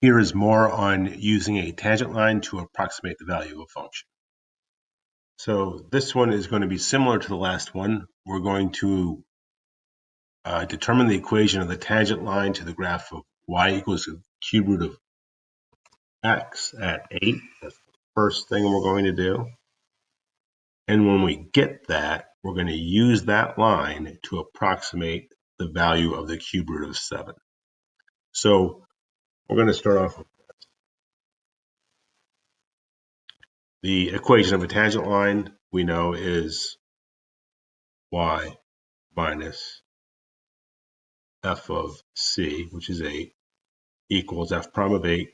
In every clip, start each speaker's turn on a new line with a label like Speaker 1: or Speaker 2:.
Speaker 1: Here is more on using a tangent line to approximate the value of a function. So this one is going to be similar to the last one. We're going to determine the equation of the tangent line to the graph of y equals the cube root of x at 8. That's the first thing we're going to do. And when we get that, we're going to use that line to approximate the value of the cube root of 7. So we're going to start off with the equation of a tangent line. We know is y minus f of c, which is 8, equals f prime of 8,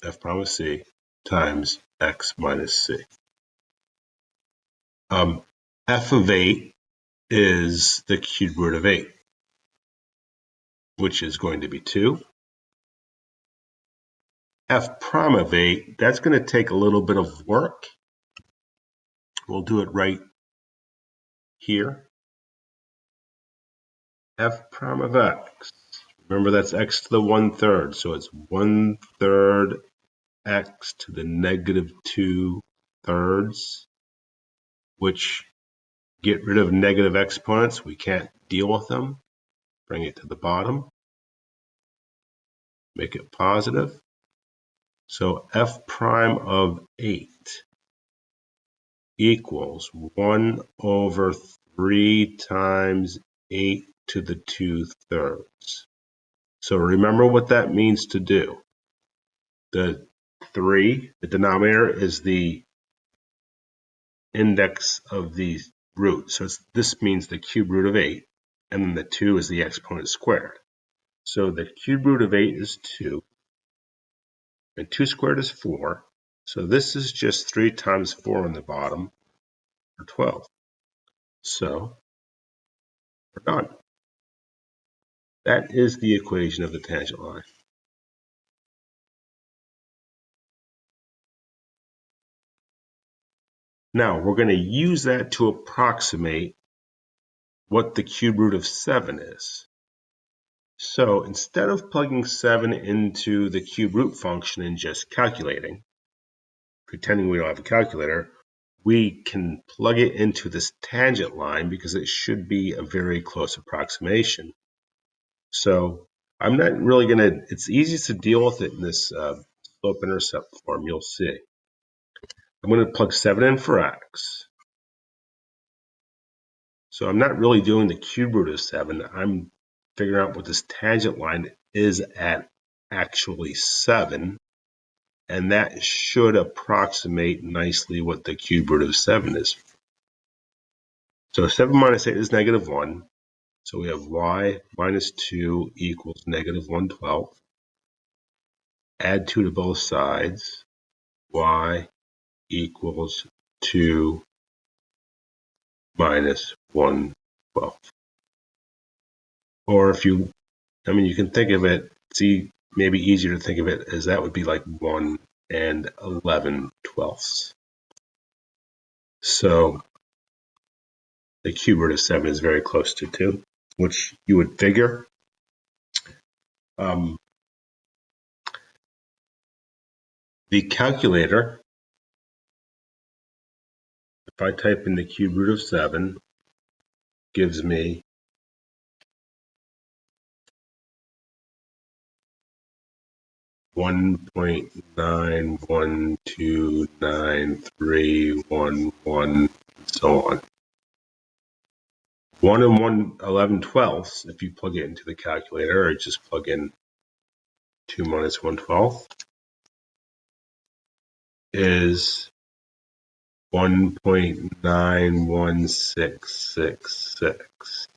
Speaker 1: f prime of c, times x minus c. F of 8 is the cube root of 8, which is going to be 2. F prime of 8, that's going to take a little bit of work. We'll do it right here. F prime of x, remember that's x to the 1/3, so it's 1/3 x to the negative 2/3, which get rid of negative exponents. We can't deal with them. Bring it to the bottom. Make it positive. So f prime of 8 equals 1/3 times 8 to the 2/3. So remember what that means to do. The 3, the denominator, is the index of the root. So this means the cube root of 8, and then the 2 is the exponent squared. So the cube root of 8 is 2, and 2 squared is 4. So this is just 3 times 4 on the bottom, or 12. So we're done. That is the equation of the tangent line. Now we're going to use that to approximate what the cube root of 7 is. So instead of plugging 7 into the cube root function and just calculating, pretending we don't have a calculator, we can plug it into this tangent line because it should be a very close approximation. So I'm not really going to, it's easiest to deal with it in this slope-intercept form, you'll see. I'm going to plug 7 in for x. So I'm not really doing the cube root of 7. I'm figuring out what this tangent line is at actually 7. And that should approximate nicely what the cube root of 7 is. So 7 minus 8 is negative 1. So we have y minus 2 equals negative 1/12. Add 2 to both sides. Y equals 2 minus 1/12. Or if you, you can think of it, maybe easier to think of it as that would be like 1 and 11/12. So the cube root of 7 is very close to 2, which you would figure. The calculator, if I type in the cube root of 7, gives me 1.91293111, and so on. 1 and 1/11/12, if you plug it into the calculator, or just plug in 2 minus 1/12, is 1.91666.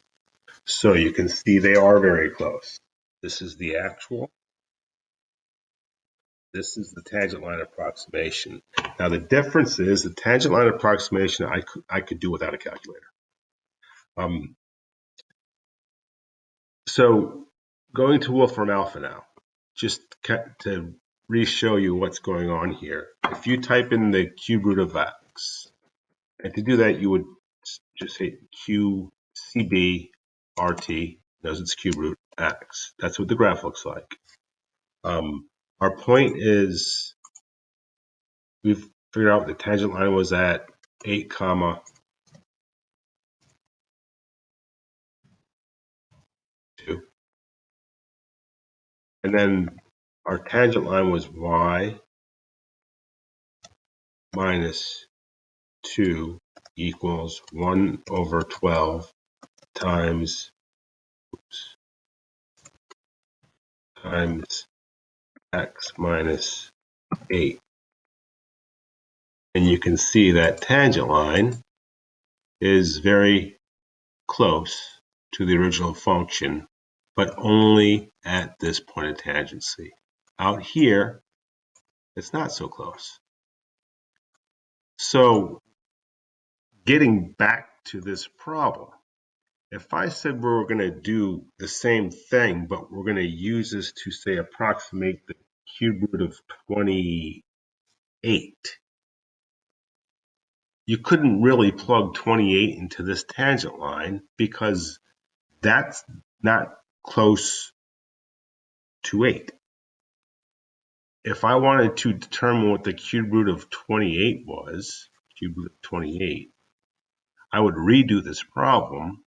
Speaker 1: So you can see they are very close. This is the actual. This is the tangent line approximation. Now the difference is the tangent line approximation I could do without a calculator. So going to Wolfram Alpha now, just to re-show you what's going on here. If you type in the cube root of x, and to do that you would just say QCB RT, knows its cube root x. That's what the graph looks like. Our point is we've figured out the tangent line was at 8, 2. And then our tangent line was y minus 2 equals 1 over 12 times x minus 8. And you can see that tangent line is very close to the original function, but only at this point of tangency. Out here, it's not so close. So getting back to this problem, if I said we were going to do the same thing, but we're going to use this to, say, approximate the cube root of 28, you couldn't really plug 28 into this tangent line because that's not close to 8. If I wanted to determine what the cube root of 28 was, cube root of 28, I would redo this problem,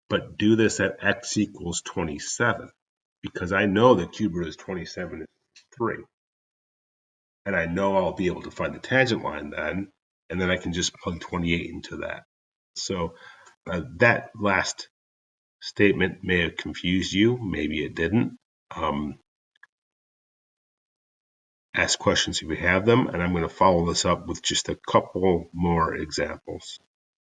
Speaker 1: but do this at x equals 27, because I know the cube root of 27 is 3. And I know I'll be able to find the tangent line then, and then I can just plug 28 into that. So that last statement may have confused you, maybe it didn't. Ask questions if you have them, and I'm going to follow this up with just a couple more examples.